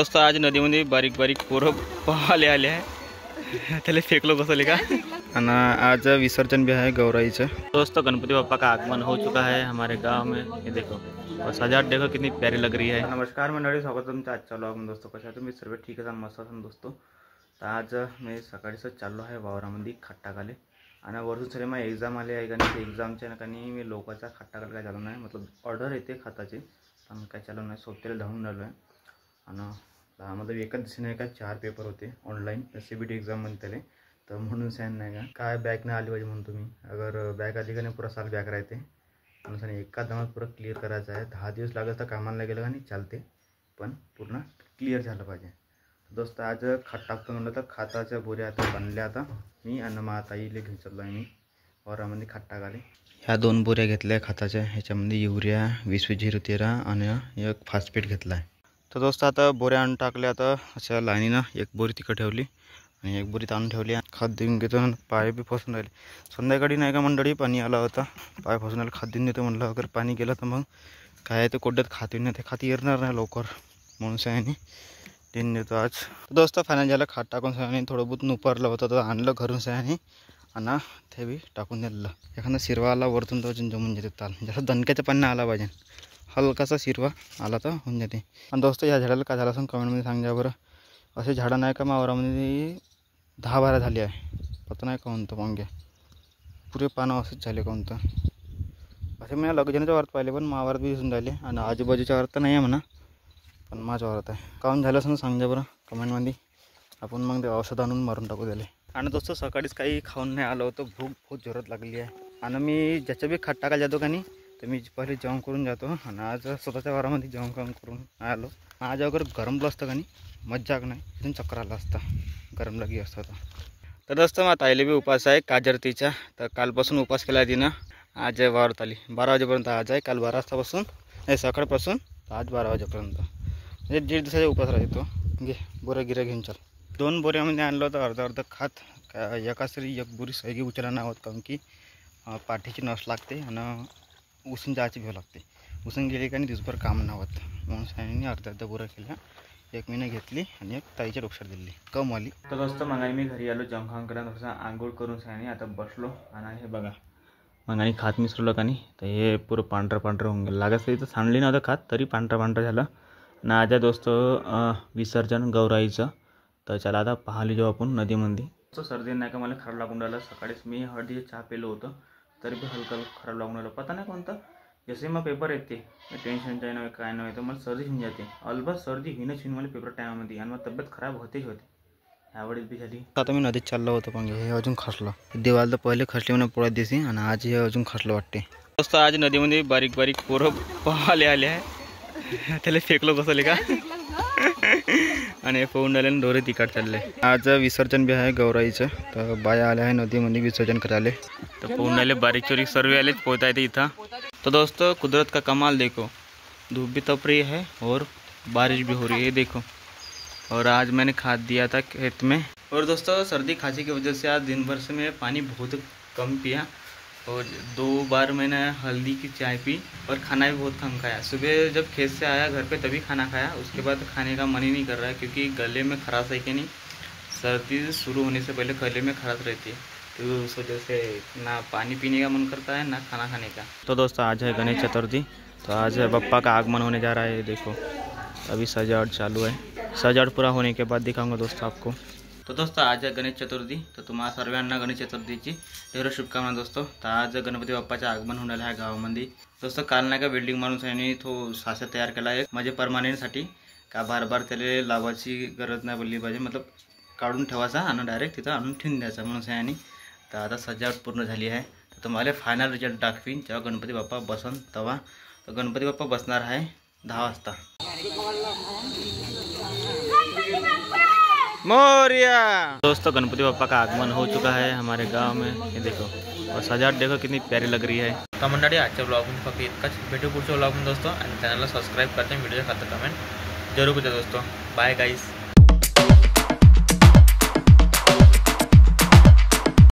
दोस्तों आज नदीमध्ये बारीक बारीक पोरं पाहायला आले आहे, त्याला फेकलो बसले का। और आज विसर्जन भी है गौराईचं। दोस्तों गणपति बापा का आगमन हो चुका है हमारे गांव में, ये देखो और सजावट देखो कितनी प्यारी लग रही है। नमस्कार मंडळी, स्वागत तुमचं आजच्या व्लॉग में। दोस्तों कशा तुम्ही सर्व ठीक आहे, मस्त असाल दोस्तों। तर आज मी सकाळीच चाललो आहे वावरामध्ये खाट टाकाले आणि वरून सगळे मग एक्झाम आले आहे आणि एक्झामच्या नकानी मी लोकांचा खाट टाकायला काय झालं नाही, मतलब ऑर्डर येते खताची पण काय चालू नाही, सोबतीला धावून राहिलो आहे। आणि मतलब एकाच दिवशी का 4 पेपर होते ऑनलाइन CBT एग्जाम म्हणते त्याले, तर म्हणून सॅन नाही का काय बॅक नाही आली पाहिजे म्हणून तुम्ही, अगर बॅक आली का नाही पूरा साल बॅक राहते म्हणून सॅन एका दमात पूरा क्लिअर करायचं आहे। 10 दिवस लागत तर कामाला गेलं का नाही चालते, पण पूर्ण क्लिअर झालं पाहिजे। दोस्त आज खात टाकतो म्हणलं तर खाताच्या बोऱ्या आता बनल्या, आता मी आणि मा ताईले घेऊन चाललो आहे मी वावरामध्ये खात टाकाले। ह्या 2 बोऱ्या घेतल्या खाताच्या, ह्याच्यामध्ये युरिया 20-0-13 आणि एक फॉस्फेट घेतला आहे। तर दोस्त आता बोऱ्या आणून टाकल्या, आता अशा लाईनीनं एक बोरी तिकडे ठेवली आणि एक बोरी ताणून ठेवली। खात देऊन घेतो, पाय बी फसून राहिले। संध्याकाळी नाही का मंडळी पाणी आला होता, पाय फसून राहिले। खात देऊन देतो म्हणलं, अगर पाणी गेलं तर मग काय ते कोड्यात खात येऊन ते खाती येणार नाही लवकर, म्हणून सयानी देऊन देतो आज। दोस्त फायनल झालं, खात टाकून सयानी थोडं बहुत उपारलं होतं तर आणलं घरून सयानी आणि ते बी टाकून दिलं। एखादा शिरवा आला वरतून तो जमून जाते ताल, जसं दणक्याचं पाणी आला पाहिजे, हलकासा शिरवा आला तर होऊन जाते। आणि दोस्त या झाडाला काय झालं असं कमेंटमध्ये सांगा बरं। असे झाडं नाही का मावरामध्ये 10-12 झाले आहे, पता नाही कोणतं पांग्या पुरे पानं असेच झाले कोणतं। असे मी लगजनाच्या वारात पाहिले, पण मावारात बी दिसून राहिले आणि आजूबाजूच्या वारात तर नाही आहे म्हणा, पण माझ्या वारात आहे। काऊन झालं असं सांगा बरं कमेंटमध्ये, आपण मग ते औषध आणून मारून टाकू दिले। आणि दोस्त सकाळीच काही खाऊन नाही आलं होतं, भूक बहुत जोरात लागली आहे। आणि मी ज्याचं बी खाट टाकायला जातो का नाही तर मी पहिले जेवण करून जातो, आणि आज स्वतःच्या वारामध्ये जेवण करून आलो। आज अगर गरमलं असतं का नाही मज्जा नाही, इथून चक्कर आला असता, गरम लगी असतं तर दोस्त मग ताईले बी उपास आहे काजरतीचा, तर कालपासून उपास केला तिनं। आज वावरात आली 12 वाजेपर्यंत, आज आहे काल 12 वाजतापासून नाही सकाळपासून तर आज 12 वाजेपर्यंत, म्हणजे 1.5 दिवसाचा उपास राहतो। घे बोऱ्या गिऱ्या घेऊन चल। 2 बोऱ्यामध्ये आणलं होतं अर्ध खात, एका सरी एक बोरी सैगी उचलायला नाही होत, कारण की पाठीची नस लागते आणि उसून जायची भीव लागते, उसून गेली का नाही दिवसभर काम नाही होत, म्हणून सायनी अर्ध्या बोऱ्या केल्या, एक महिना घेतली आणि एक ताईच्या डोक्यात दिली कमवाली। तर दोस्त मग मी घरी आलो, जेवण करा थोडंसं आंघोळ करून सायनी आता बसलो। आणि हे बघा मग आणि खात मिसळलं का नाही तर हे पुरं पांढरं होऊन गेलं, लागत तरी तर सांडली नव्हतं खात, तरी पांढरं झालं। आणि आज दोस्त विसर्जन गौराईचं, तर चला आता पाहिली जाऊ आपण नदीमध्ये। तो सर्दी नाही का मला खराब लागून राहिलं, सकाळीच मी हळदीचं चहा पिलं होतं तरी भी हलका खराब लागून राहिलं, पता नाही कोणतं। जसे मग पेपर येते टेन्शनच्या नाही काय नाही तर मला सर्दी होऊन जाते, अलबत सर्दी होईनच होईन मला पेपर टायमामध्ये, आणि मग तब्येत खराब होतेच होते ह्यावेळेस बी झाली। आता मी नदीत चाललो होतो पण हे अजून खसलं, देवाला तर पहिले खसले म्हणा पोळ्यात दिवशी, आणि आज हे अजून खसलं वाटते। दोस्त आज नदीमध्ये बारीक बारीक पोरं पाहायला आले आहे, त्याला फेकलो बसले का आणि पोहून आले डोरे तिकाट चालले। आज विसर्जन भी आहे गौराईचं, तर बाया आल्या आहे नदीमध्ये विसर्जन करायला, तर पोहून आले बारीक चोरीक सर्व आले पोहता येते इथं। तो दोस्तों कुदरत का कमाल देखो, धूप भी तप रही है और बारिश भी हो रही है देखो। और आज मैंने खाद दिया था खेत में। और दोस्तों सर्दी खांसी की वजह से आज दिन भर से मैं पानी बहुत कम पिया, और 2 बार मैंने हल्दी की चाय पी, और खाना भी बहुत कम खाया। सुबह जब खेत से आया घर पे तभी खाना खाया, उसके बाद खाने का मन ही नहीं कर रहा है, क्योंकि गले में खराश है कि नहीं, सर्दी शुरू होने से पहले गले में खराश रहती है, तो उस वजह से ना पानी पीने का मन करता है ना खाना खाने का। तो दोस्तों आज है गणेश चतुर्थी, तो आज बप्पा का आगमन होने जा रहा है, देखो अभी सजावट चालू है, सजावट पूरा होने के बाद दिखाऊंगा दोस्तों आपको। तो दोस्तों आज है गणेश चतुर्थी, तर तुम्हाला सर्वांना गणेश चतुर्थीची ढेर शुभकामना दोस्तों। तर आज गणपती बाप्पाचं आगमन होणार आहे गावामध्ये। दोस्तों काल नाही का वेल्डिंग माणूसांनी तो साचा तयार केला आहे माझे परमानेंटसाठी, का बार बार त्याला लावायची गरज नाही पडली पाहिजे, मतलब काढून ठेवायचा आणि डायरेक्ट तिथं आणून ठेवून द्यायचा म्हणून सायनी। तर आता सजावट पूर्ण झाली आहे, तर तुम्हाला फायनल रिझल्ट दाखवीन जेव्हा गणपती बाप्पा बसन तेव्हा। तर गणपती बाप्पा बसणार आहे 10 वाजता। मोरिया। दोस्तों गणपति बापा का आगमन हो चुका है हमारे गांव में, ये देखो और सजावट देखो कितनी प्यारी लग रही है। तर मंडळी आजच्या ब्लॉगमध्ये फक्त इतकाच, भेटू पुढच्या ब्लॉगमध्ये दोस्तों, आणि चॅनलला सबस्क्राईब करते, व्हिडिओ खातं कमेंट जरूर करा दोस्तों। Bye guys.